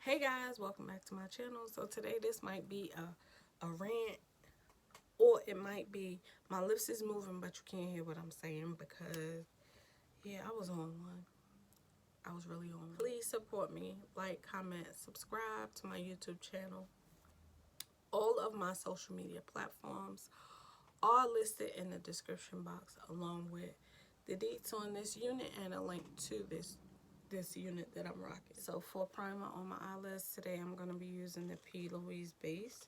Hey guys, welcome back to my channel. So today this might be a rant, or it might be my lips is moving but you can't hear what I'm saying because yeah, I was on one. I was really on one. Please support me, like, comment, subscribe to my YouTube channel. All of my social media platforms are listed in the description box, along with the deets on this unit and a link to this unit that I'm rocking. So for primer on my eyelids today, I'm going to be using the P. Louise base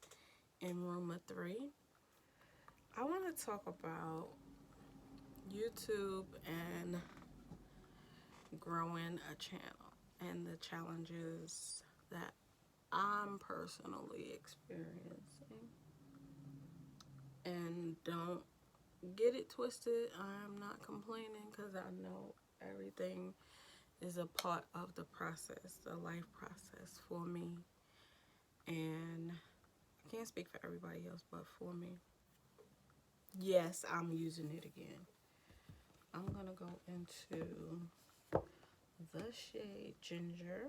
in Roma 3. I want to talk about YouTube and growing a channel and the challenges that I'm personally experiencing. And don't get it twisted, I'm not complaining because I know everything is a part of the process, the life process for me. And I can't speak for everybody else, but for me, yes, I'm using it again. I'm gonna go into the shade Ginger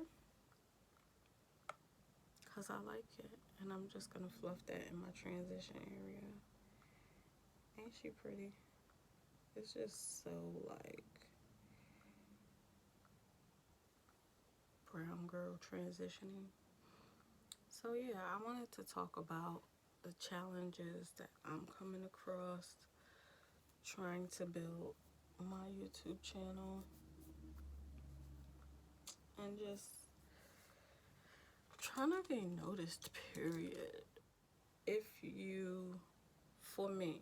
because I like it, and I'm just gonna fluff that in my transition area. Ain't she pretty? It's just so like brown girl transitioning. So yeah, I wanted to talk about the challenges that I'm coming across trying to build my YouTube channel, and just trying to be noticed, period. If you, for me,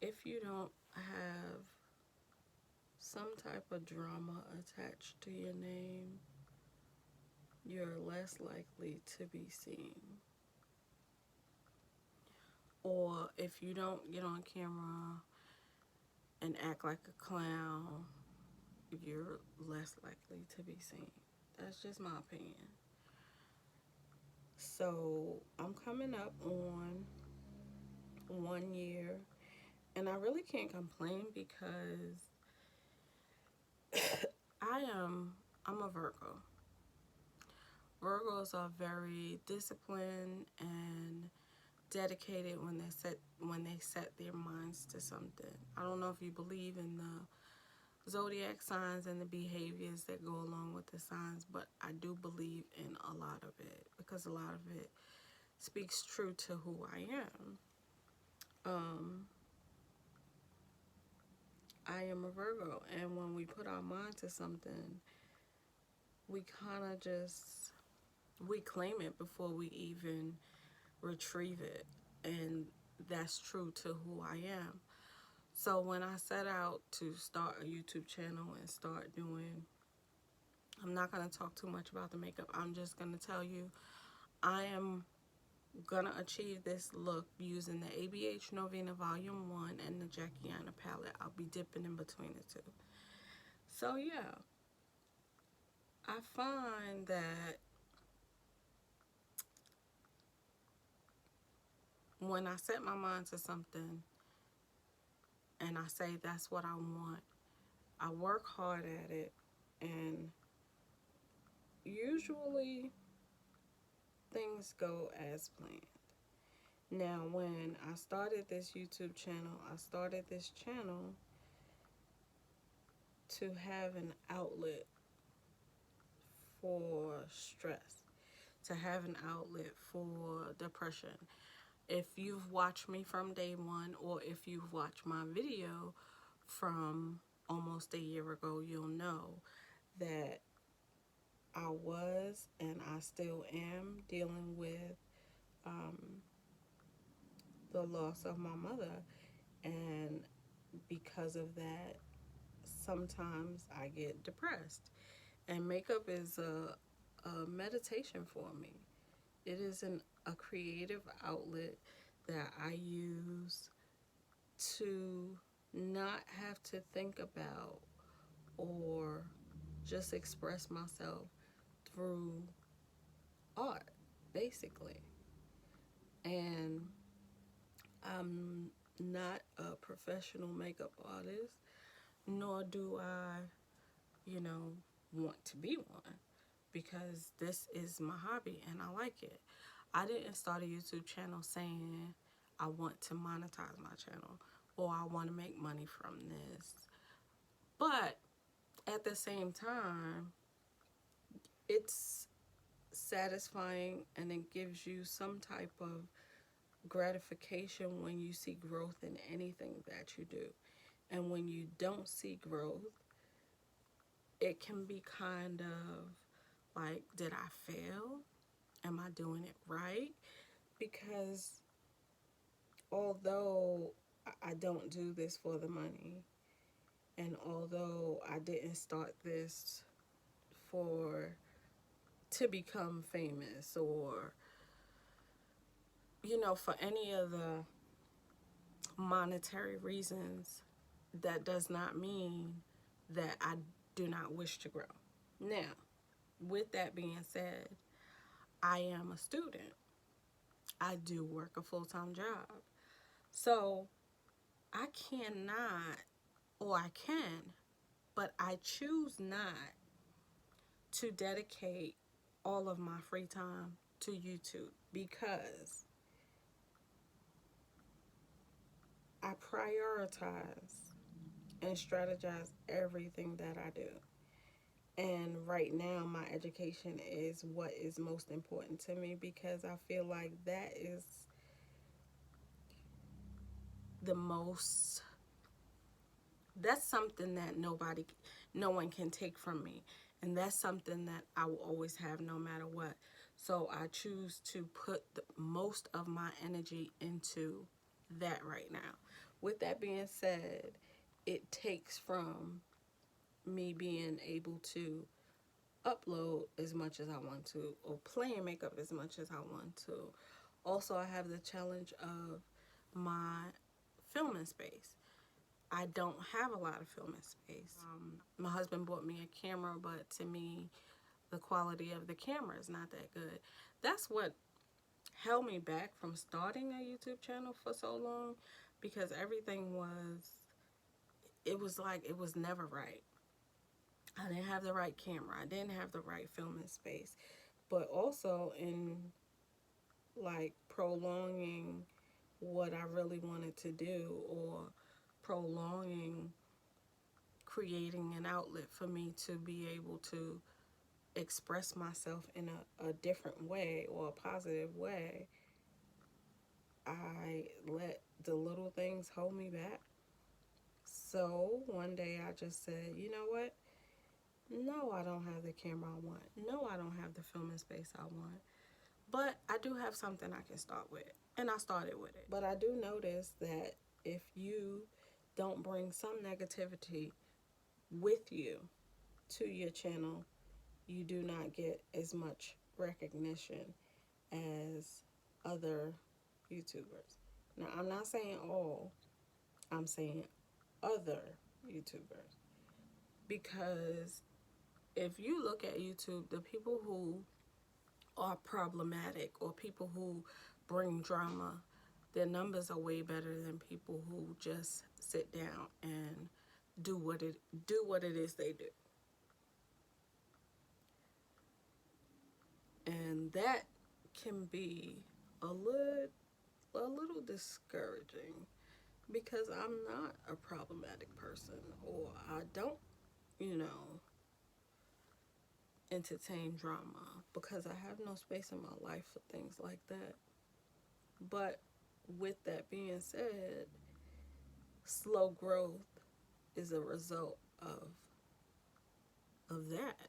if you don't have some type of drama attached to your name, you're less likely to be seen. Or if you don't get on camera and act like a clown, you're less likely to be seen. That's just my opinion. So I'm coming up on 1 year, and I really can't complain because I'm a Virgo. Virgos are very disciplined and dedicated when they set their minds to something. I don't know if you believe in the zodiac signs and the behaviors that go along with the signs, but I do believe in a lot of it because a lot of it speaks true to who I am. I am a Virgo, and when we put our mind to something, we kind of just, we claim it before we even retrieve it, and that's true to who I am. So when I set out to start a YouTube channel and start doing, I'm not going to talk too much about the makeup. I'm just going to tell you I am going to achieve this look using the ABH Novena Volume 1 and the Aina palette. I'll be dipping in between the two. So yeah, I find that when I set my mind to something and I say that's what I want, I work hard at it, and usually things go as planned. Now, when I started this YouTube channel, I started this channel to have an outlet for stress, to have an outlet for depression. If you've watched me from day one, or if you've watched my video from almost a year ago, you'll know that I was and I still am dealing with the loss of my mother, and because of that, sometimes I get depressed. And makeup is a meditation for me. It is a creative outlet that I use to not have to think about or just express myself through art, basically. And I'm not a professional makeup artist, nor do I, want to be one. because this is my hobby and I like it. I didn't start a YouTube channel saying I want to monetize my channel or I want to make money from this. But at the same time, it's satisfying and it gives you some type of gratification when you see growth in anything that you do. And when you don't see growth, it can be kind of like, did I fail? Am I doing it right? Because although I don't do this for the money, and although I didn't start this for to become famous or, you know, for any of the monetary reasons, that does not mean that I do not wish to grow. Now, with that being said, I am a student. I do work a full-time job. So I cannot, or I can, but I choose not to dedicate all of my free time to YouTube because I prioritize and strategize everything that I do. And right now, my education is what is most important to me because I feel like that is the most, that's something that no one can take from me. And that's something that I will always have no matter what. So I choose to put the most of my energy into that right now. With that being said, it takes from me being able to upload as much as I want to or play in makeup as much as I want to. Also, I have the challenge of my filming space. I don't have a lot of filming space. My husband bought me a camera, but to me, the quality of the camera is not that good. That's what held me back from starting a YouTube channel for so long, because everything was, it was like it was never right. I didn't have the right camera. I didn't have the right filming space. But also in like prolonging what I really wanted to do, or prolonging creating an outlet for me to be able to express myself in a different way or a positive way, I let the little things hold me back. So one day I just said, you know what? No, I don't have the camera I want. No, I don't have the filming space I want. But I do have something I can start with. And I started with it. But I do notice that if you don't bring some negativity with you to your channel, you do not get as much recognition as other YouTubers. Now, I'm not saying all, I'm saying other YouTubers. Because if you look at YouTube, the people who are problematic or people who bring drama, their numbers are way better than people who just sit down and do what it is they do. And that can be a little discouraging because I'm not a problematic person, or I don't, you know, entertain drama, because I have no space in my life for things like that. But with that being said, slow growth is a result of that.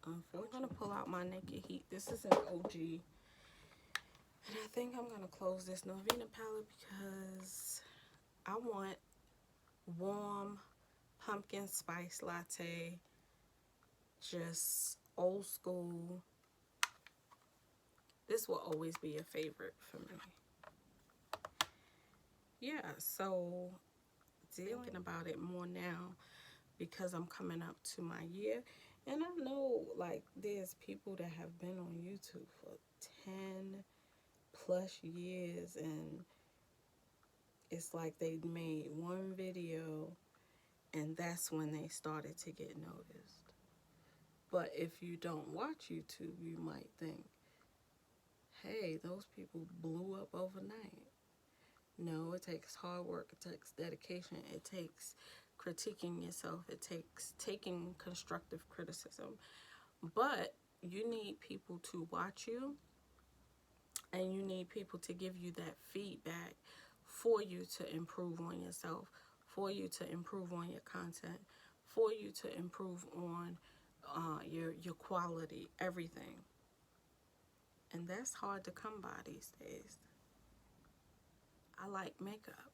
Unfortunately, I'm gonna pull out my Naked Heat. This is an OG, and I think I'm gonna close this Novena palette because I want warm pumpkin spice latte, just old school. This will always be a favorite for me. Yeah, so thinking about it more now because I'm coming up to my year. And I know, like, there's people that have been on YouTube for 10 plus years, and it's like they made one video and that's when they started to get noticed. But if you don't watch YouTube, you might think, hey, those people blew up overnight. No, it takes hard work, it takes dedication, it takes critiquing yourself, it takes taking constructive criticism. But you need people to watch you, and you need people to give you that feedback for you to improve on yourself, for you to improve on your content, for you to improve on your quality, everything. And that's hard to come by these days. I like makeup.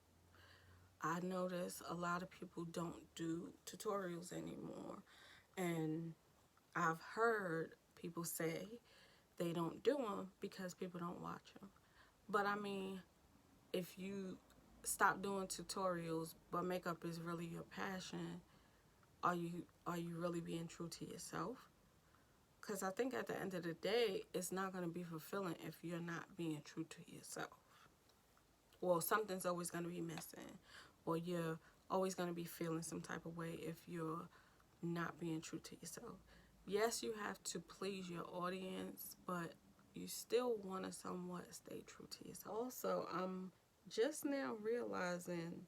I notice a lot of people don't do tutorials anymore. And I've heard people say they don't do them because people don't watch them. But I mean, if you stop doing tutorials but makeup is really your passion, are you really being true to yourself? Because I think at the end of the day, it's not going to be fulfilling if you're not being true to yourself. Well, something's always going to be missing, or you're always going to be feeling some type of way if you're not being true to yourself. Yes, you have to please your audience, but you still want to somewhat stay true to yourself. Also, I'm just now realizing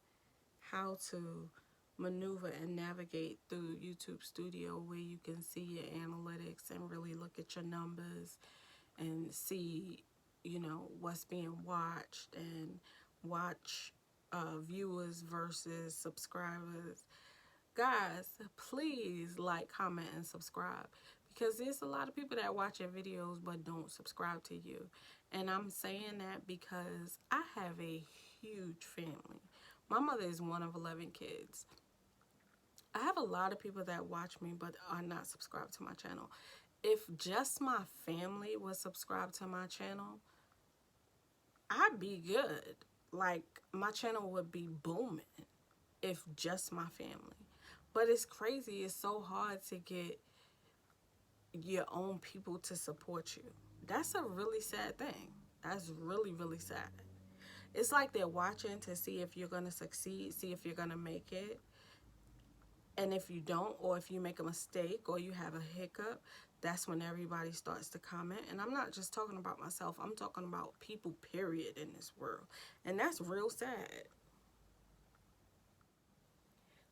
how to maneuver and navigate through YouTube Studio, where you can see your analytics and really look at your numbers and see, you know, what's being watched and watch viewers versus subscribers. Guys, please like, comment, and subscribe, because there's a lot of people that watch your videos but don't subscribe to you. And I'm saying that because I have a huge family. My mother is one of 11 kids. I have a lot of people that watch me but are not subscribed to my channel. If just my family was subscribed to my channel, I'd be good. Like, my channel would be booming if just my family. But it's crazy. It's so hard to get your own people to support you. That's a really sad thing. That's really, really sad. It's like they're watching to see if you're going to succeed, see if you're going to make it. And if you don't, or if you make a mistake or you have a hiccup, that's when everybody starts to comment. And I'm not just talking about myself. I'm talking about people, period, in this world. And that's real sad.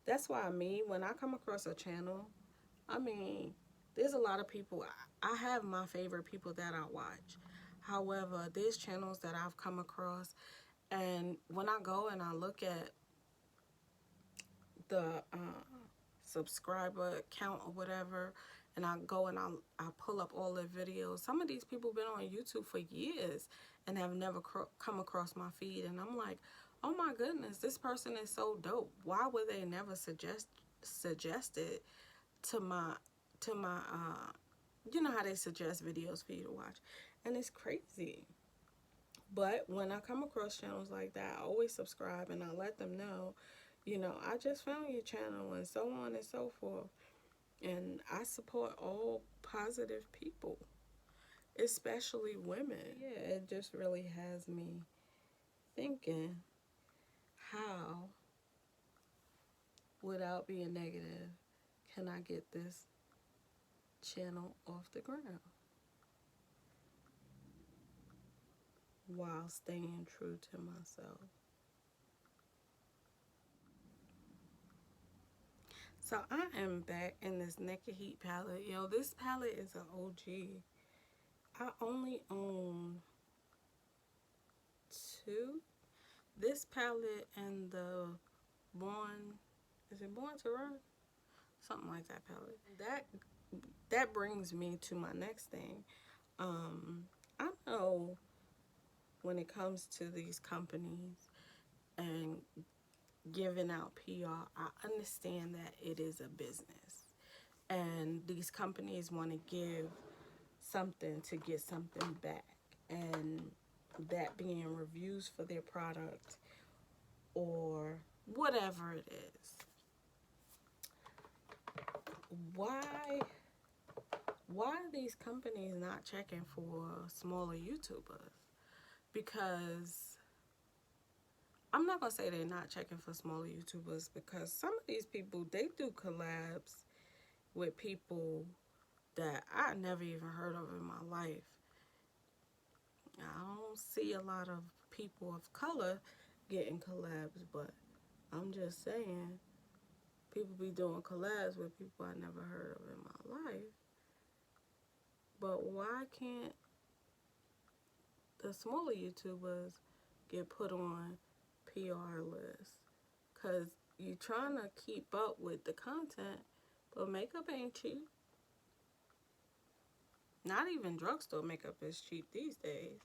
That's why when I come across a channel, I mean, there's a lot of people. I have my favorite people that I watch. However, there's channels that I've come across, and when I go and I look at the subscriber count or whatever, and I go and I pull up all their videos, some of these people have been on YouTube for years and have never come across my feed, and I'm like, oh my goodness, this person is so dope. Why would they never suggest it to my you know how they suggest videos for you to watch? And it's crazy. But when I come across channels like that, I always subscribe and I let them know, you know, I just found your channel, and so on and so forth. And I support all positive people, especially women. Yeah, it just really has me thinking, how, without being negative, can I get this channel off the ground while staying true to myself? So I am back in this Naked Heat palette. Yo, this palette is an OG. I only own two. This palette and the Born, is it Born to Run? Something like that palette. That brings me to my next thing. I know when it comes to these companies and giving out PR, I understand that it is a business. And these companies want to give something to get something back. And that being reviews for their product or whatever it is. Why are these companies not checking for smaller YouTubers? Because I'm not going to say they're not checking for smaller YouTubers, because some of these people, they do collabs with people that I never even heard of in my life. I don't see a lot of people of color getting collabs, but I'm just saying, people be doing collabs with people I never heard of in my life. But why can't the smaller YouTubers get put on PR lists? Because you're trying to keep up with the content, but makeup ain't cheap. Not even drugstore makeup is cheap these days.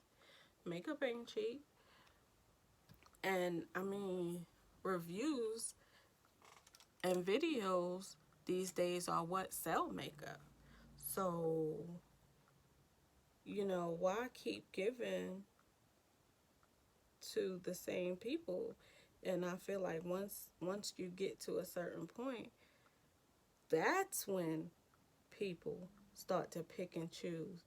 Makeup ain't cheap. And I mean, reviews and videos these days are what sell makeup. So, you know, why keep giving to the same people? And I feel like once you get to a certain point, that's when people start to pick and choose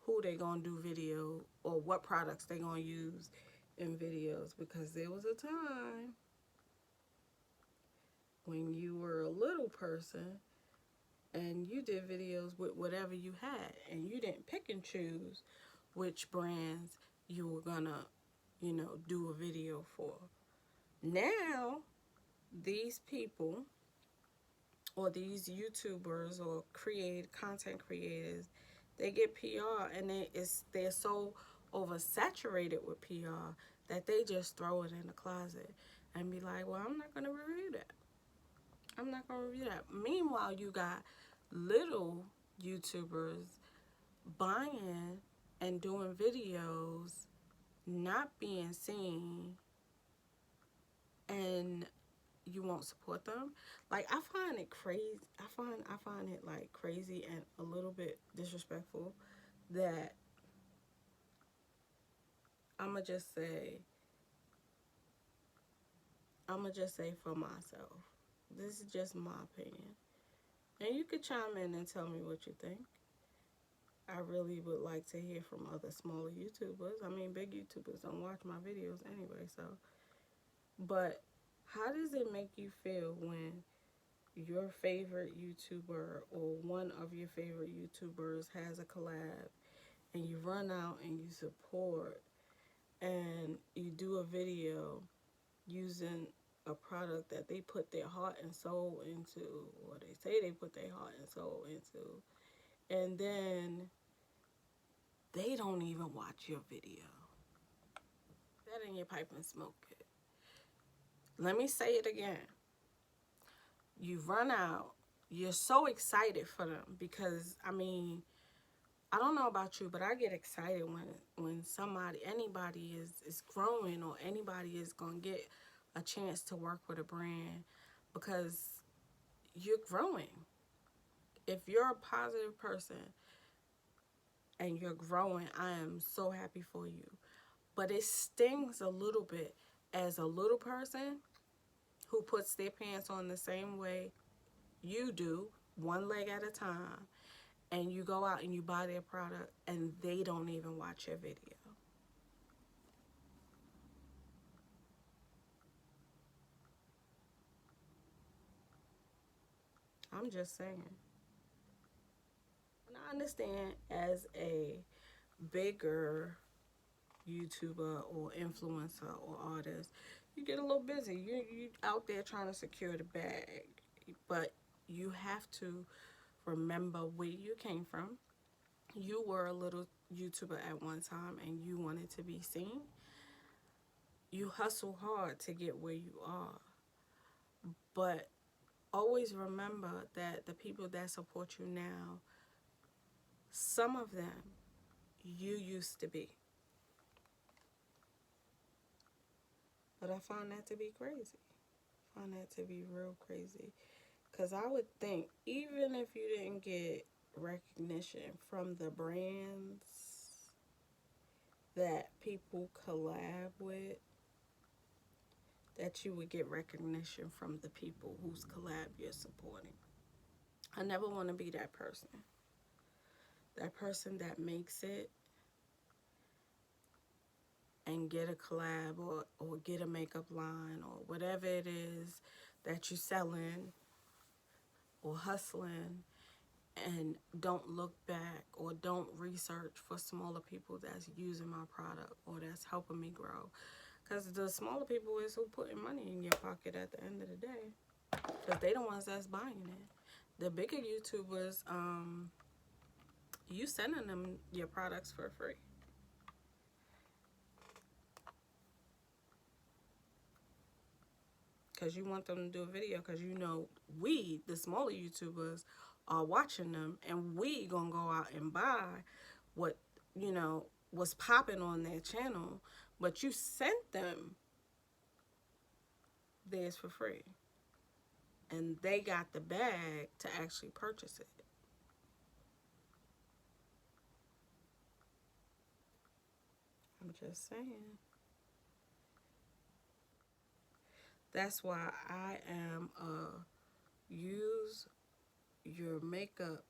who they gonna do video or what products they gonna use in videos. Because there was a time when you were a little person and you did videos with whatever you had, and you didn't pick and choose which brands you were gonna, you know, do a video for. Now, these people or these YouTubers or content creators, they get PR, and they're so oversaturated with PR that they just throw it in the closet and be like, well, I'm not gonna review that. I'm not gonna review that. Meanwhile, you got little YouTubers buying and doing videos, not being seen, and you won't support them. Like, I find it crazy. I find it like crazy and a little bit disrespectful that I'ma just say for myself. This is just my opinion. And you could chime in and tell me what you think. I really would like to hear from other smaller YouTubers. I mean, big YouTubers don't watch my videos anyway, so. But how does it make you feel when your favorite YouTuber or one of your favorite YouTubers has a collab and you run out and you support and you do a video using a product that they put their heart and soul into, or they say they put their heart and soul into, and then they don't even watch your video? That in your pipe and smoke it. Let me say it again. You run out, you're so excited for them because, I mean, I don't know about you, but I get excited when anybody is growing, or anybody is going to get a chance to work with a brand, because you're growing. If you're a positive person and you're growing, I am so happy for you. But it stings a little bit as a little person who puts their pants on the same way you do, one leg at a time, and you go out and you buy their product and they don't even watch your video. I'm just saying. And I understand, as a bigger YouTuber or influencer or artist, you get a little busy. You out there trying to secure the bag. But you have to remember where you came from. You were a little YouTuber at one time and you wanted to be seen. You hustle hard to get where you are. But always remember that the people that support you now, some of them you used to be. But I find that to be crazy. I find that to be real crazy. Because I would think, even if you didn't get recognition from the brands that people collab with, that you would get recognition from the people whose collab you're supporting. I never want to be that person. That person that makes it and get a collab or get a makeup line or whatever it is that you're selling or hustling, and don't look back or don't research for smaller people that's using my product or that's helping me grow. Because the smaller people is who putting money in your pocket at the end of the day. Because they the ones that's buying it. The bigger YouTubers, you sending them your products for free. Because you want them to do a video, because you know we, the smaller YouTubers, are watching them, and we gonna go out and buy what, you know, was popping on their channel, but you sent them theirs for free, and they got the bag to actually purchase it. I'm just saying. That's why I am a use your makeup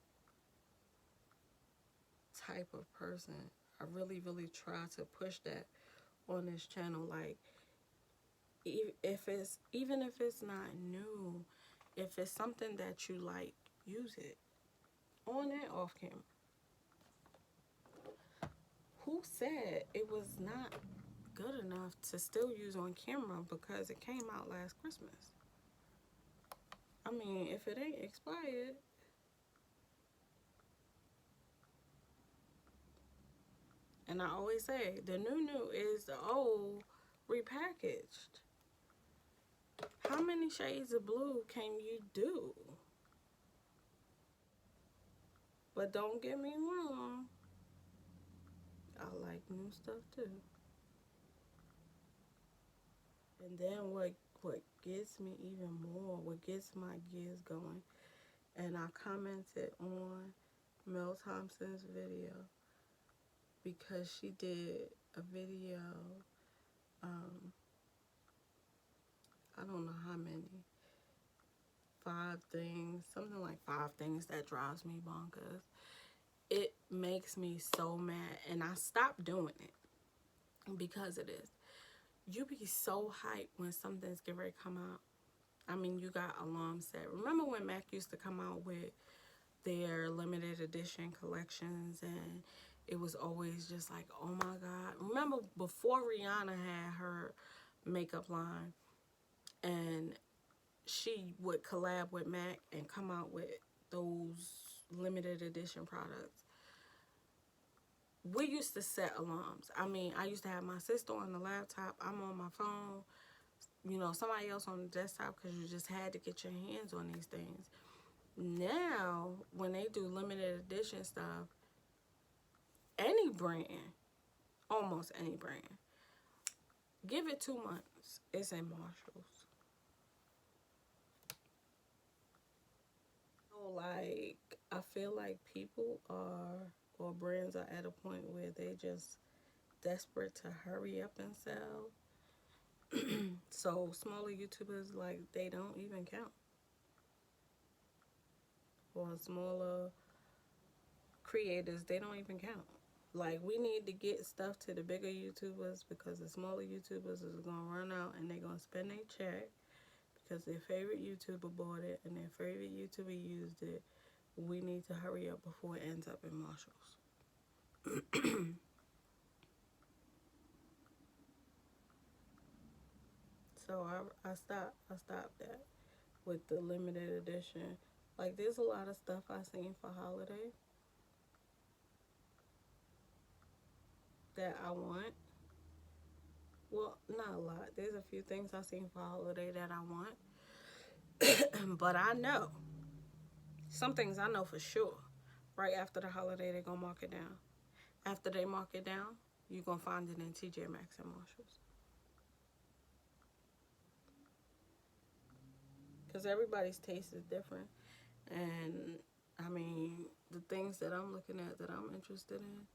type of person. I really, really try to push that on this channel. Like, even if it's not new, if it's something that you like, use it on and off camera. Who said it was not good enough to still use on camera because it came out last Christmas? I mean, if it ain't expired, and I always say the new is the old repackaged. How many shades of blue can you do? But don't get me wrong, I like new stuff too. And then what gets me even more, what gets my gears going, and I commented on Mel Thompson's video because she did a video, I don't know how many, 5 things, something like 5 things that drives me bonkers. It makes me so mad, and I stopped doing it because it is. You be so hyped when something's getting ready to come out. I mean, you got alarm set. Remember when Mac used to come out with their limited edition collections, and it was always just like, oh my God. Remember before Rihanna had her makeup line, and she would collab with Mac and come out with those limited edition products. We used to set alarms. I mean, I used to have my sister on the laptop. I'm on my phone. You know, somebody else on the desktop, because you just had to get your hands on these things. Now, when they do limited edition stuff, any brand, almost any brand, give it 2 months. It's in Marshalls. So, like, I feel like people are, or brands are at a point where they just desperate to hurry up and sell. So smaller YouTubers, like, they don't even count. Or smaller creators, they don't even count. Like, we need to get stuff to the bigger YouTubers, because the smaller YouTubers is gonna run out and they're gonna spend their check because their favorite YouTuber bought it and their favorite YouTuber used it. We need to hurry up before it ends up in Marshalls. So I stopped that with the limited edition. Like, there's a lot of stuff I seen for holiday that I want. Well, not a lot. There's a few things I seen for holiday that I want. But I know, some things I know for sure, right after the holiday, they're going to mark it down. After they mark it down, you're going to find it in TJ Maxx and Marshalls. Because everybody's taste is different. And, I mean, the things that I'm looking at that I'm interested in,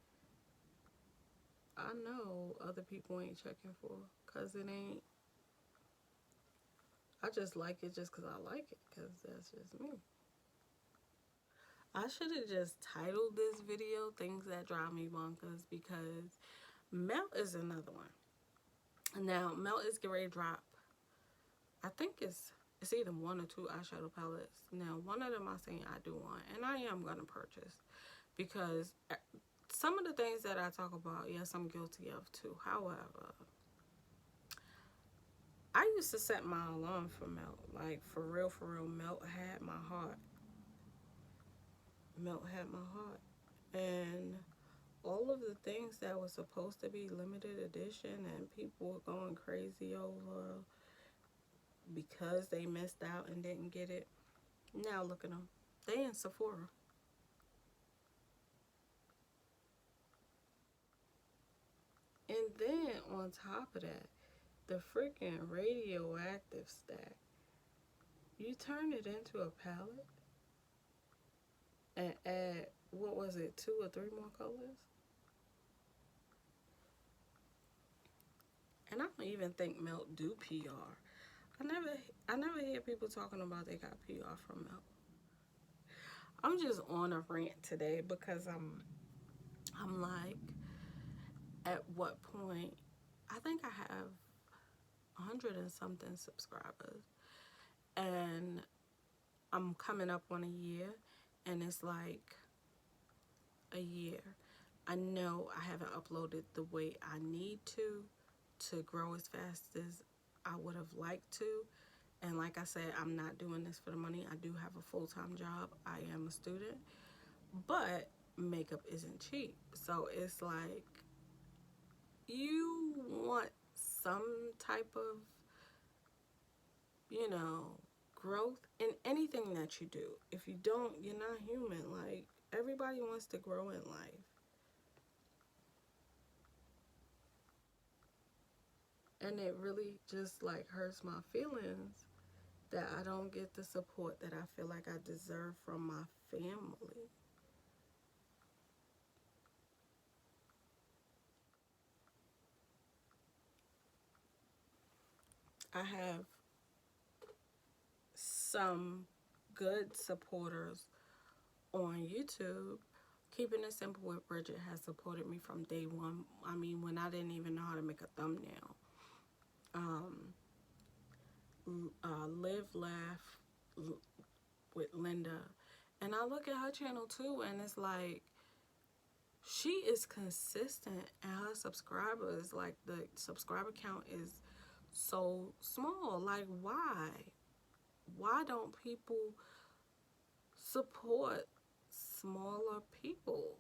I know other people ain't checking for, because it ain't. I just like it just because I like it, because that's just me. I should have just titled this video Things That Drive Me Bonkers, because Melt is another one. Now, Melt is getting ready to drop, I think it's It's either 1 or 2 eyeshadow palettes. Now, one of them I saying I do want, and I am going to purchase. Because some of the things that I talk about, yes, I'm guilty of too. However, I used to set my alarm for Melt. Like, for real, Melt had my heart. Melt had my heart. And all of the things that were supposed to be limited edition and people were going crazy over because they missed out and didn't get it. Now look at them. They in Sephora. And then on top of that, the freaking radioactive stack. You turn it into a palette and add, what was it, 2 or 3 more colors? And I don't even think Melt do PR. I never hear people talking about they got PR from Melt. I'm just on a rant today because I'm like, at what point? I think I have 100 and something subscribers, and I'm coming up on a year, and it's like a year. I know I haven't uploaded the way I need to grow as fast as I would have liked to. And like I said, I'm not doing this for the money. I do have a full-time job. I am a student. But makeup isn't cheap. So it's like, you want some type of, you know, growth in anything that you do. If you don't, you're not human. Like, everybody wants to grow in life. And it really just like hurts my feelings that I don't get the support that I feel like I deserve from my family. I have some good supporters on YouTube. Keeping It Simple with Bridget has supported me from day one. I mean, when I didn't even know how to make a thumbnail. Live Laugh with Linda. And I look at her channel too, and it's like, she is consistent, and her subscribers, like, the subscriber count is so small. Like, why? Why don't people support smaller people?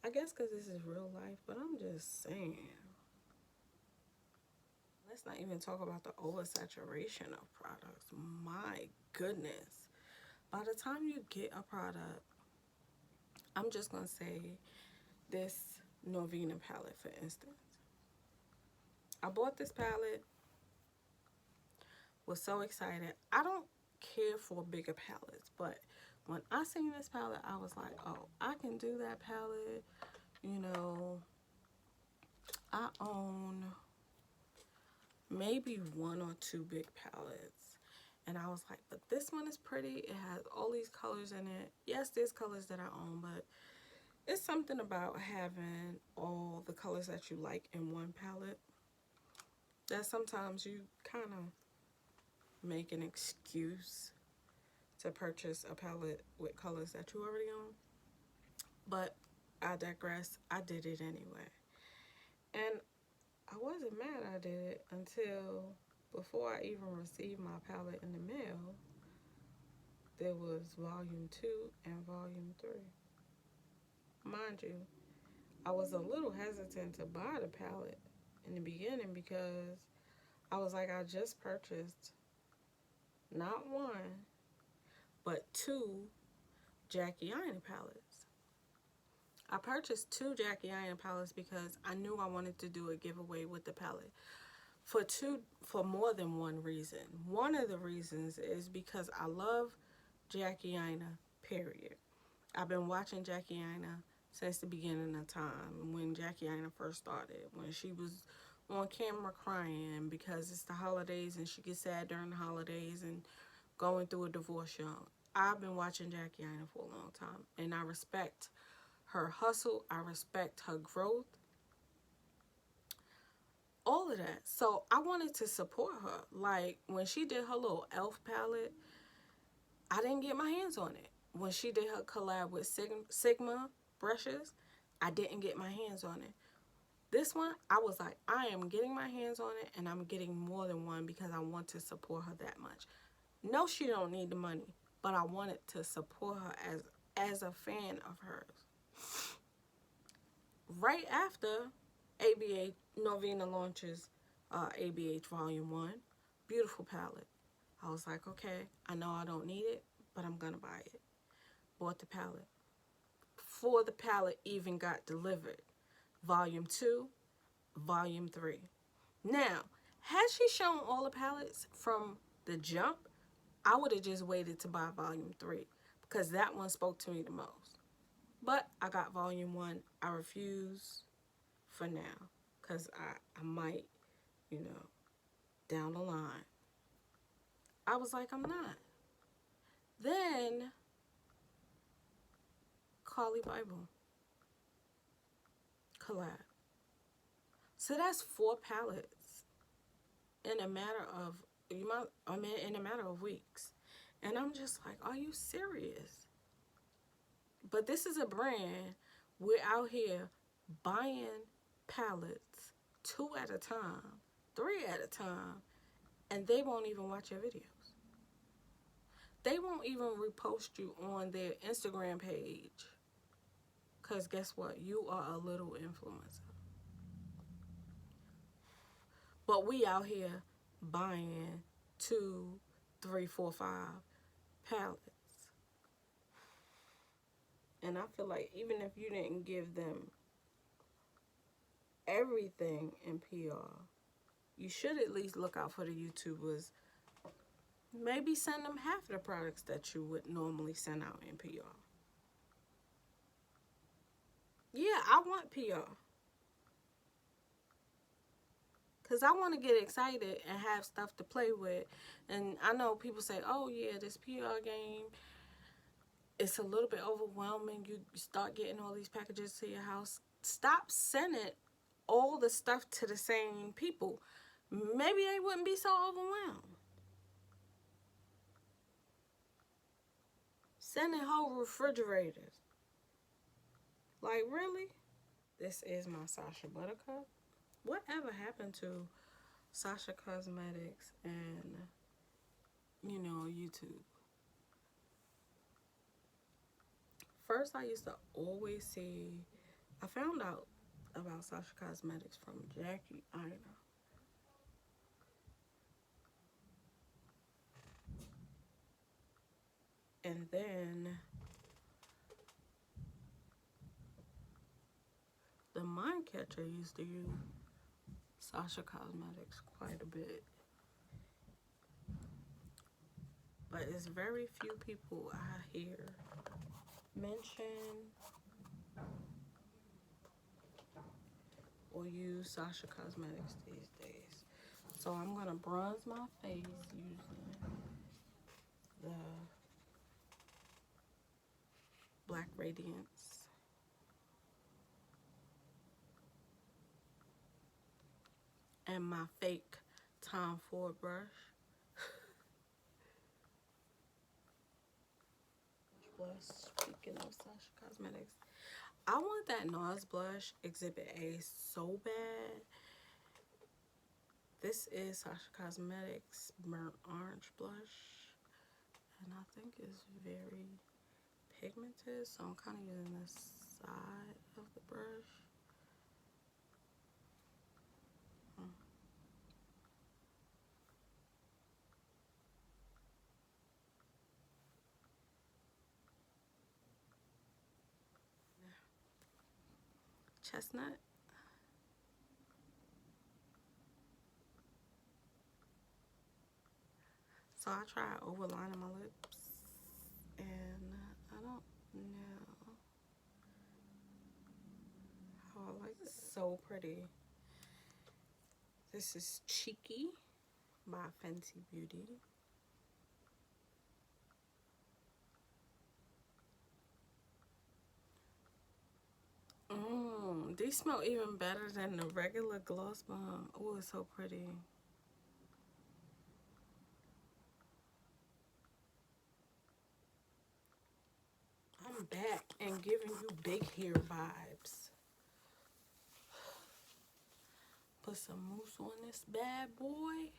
I guess because this is real life, but I'm just saying. Let's not even talk about the oversaturation of products. My goodness. By the time you get a product, I'm just going to say this Norvina palette, for instance. I bought this palette, was so excited. I don't care for bigger palettes, but when I seen this palette, I was like, oh, I can do that palette. You know, I own maybe 1 or 2 big palettes. And I was like, but this one is pretty. It has all these colors in it. Yes, there's colors that I own, but it's something about having all the colors that you like in one palette that sometimes you kind of make an excuse to purchase a palette with colors that you already own. But I digress. I did it anyway. And I wasn't mad I did it until before I even received my palette in the mail. There was volume 2 and volume 3. Mind you, I was a little hesitant to buy the palette in the beginning because I was like, I just purchased not 1, but 2 Jackie Aina palettes. I purchased 2 Jackie Aina palettes because I knew I wanted to do a giveaway with the palette. For more than one reason. One of the reasons is because I love Jackie Aina, period. I've been watching Jackie Aina since the beginning of time, when Jackie Aina first started, when she was on camera crying because it's the holidays and she gets sad during the holidays and going through a divorce young. I've been watching Jackie Aina for a long time, and I respect her hustle. I respect her growth. all of that. So I wanted to support her. Like when she did her little elf palette, I didn't get my hands on it. When she did her collab with Sigma brushes, I didn't get my hands on it. This one, I was like, I am getting my hands on it, and I'm getting more than one because I want to support her that much. No, she don't need the money, but I wanted to support her as a fan of hers. Right after ABH Novena launches ABH Volume 1, beautiful palette. I was like, okay, I know I don't need it, but I'm going to buy it. Bought the palette. Before the palette even got delivered, Volume 2, Volume 3. Now, had she shown all the palettes from the jump, I would have just waited to buy Volume 3 because that one spoke to me the most. But I got Volume 1. I refuse for now because I might, down the line. I was like, I'm not. Then, Carly Bible collab. So that's 4 palettes in a matter of weeks. And I'm just like, are you serious? But this is a brand. We're out here buying palettes 2 at a time, 3 at a time, and they won't even watch your videos. They won't even repost you on their Instagram page. Because guess what? You are a little influencer. But we out here buying 2, 3, 4, 5 palettes. And I feel like even if you didn't give them everything in PR, you should at least look out for the YouTubers. Maybe send them half the products that you would normally send out in PR. Yeah, I want PR. Because I want to get excited and have stuff to play with. And I know people say, oh yeah, this PR game, it's a little bit overwhelming. You start getting all these packages to your house. Stop sending all the stuff to the same people. Maybe they wouldn't be so overwhelmed. Sending whole refrigerators. Like, really? This is my Sasha Buttercup. Whatever happened to Sasha Cosmetics and, YouTube? First, I used to always see, I found out about Sasha Cosmetics from Jackie Aina. And then the Mind Catcher used to use Sasha Cosmetics quite a bit. But it's very few people I hear mention or use Sasha Cosmetics these days. So I'm going to bronze my face using the Black Radiance. And my fake Tom Ford brush. Speaking of Sasha Cosmetics, I want that NARS blush Exhibit A so bad. This is Sasha Cosmetics Burnt Orange blush. And I think it's very pigmented, so I'm kind of using the side of the brush. Chestnut. So I tried overlining my lips, and I don't know how I like it. So pretty. This is Cheeky by Fenty Beauty. These These smell even better than the regular Gloss Bomb. Oh, it's so pretty. I'm back and giving you big hair vibes. Put some mousse on this bad boy.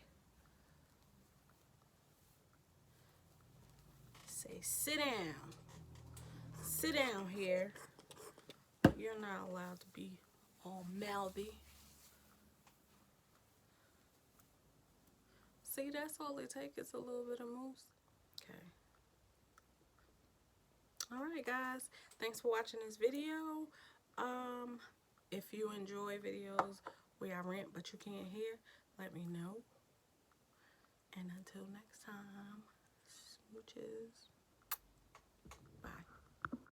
Say, sit down. Sit down here. You're not allowed to be all mouthy. See, that's all it takes is a little bit of mousse. Okay. Alright guys, thanks for watching this video. If you enjoy videos where I rant but you can't hear, let me know. And until next time, smooches.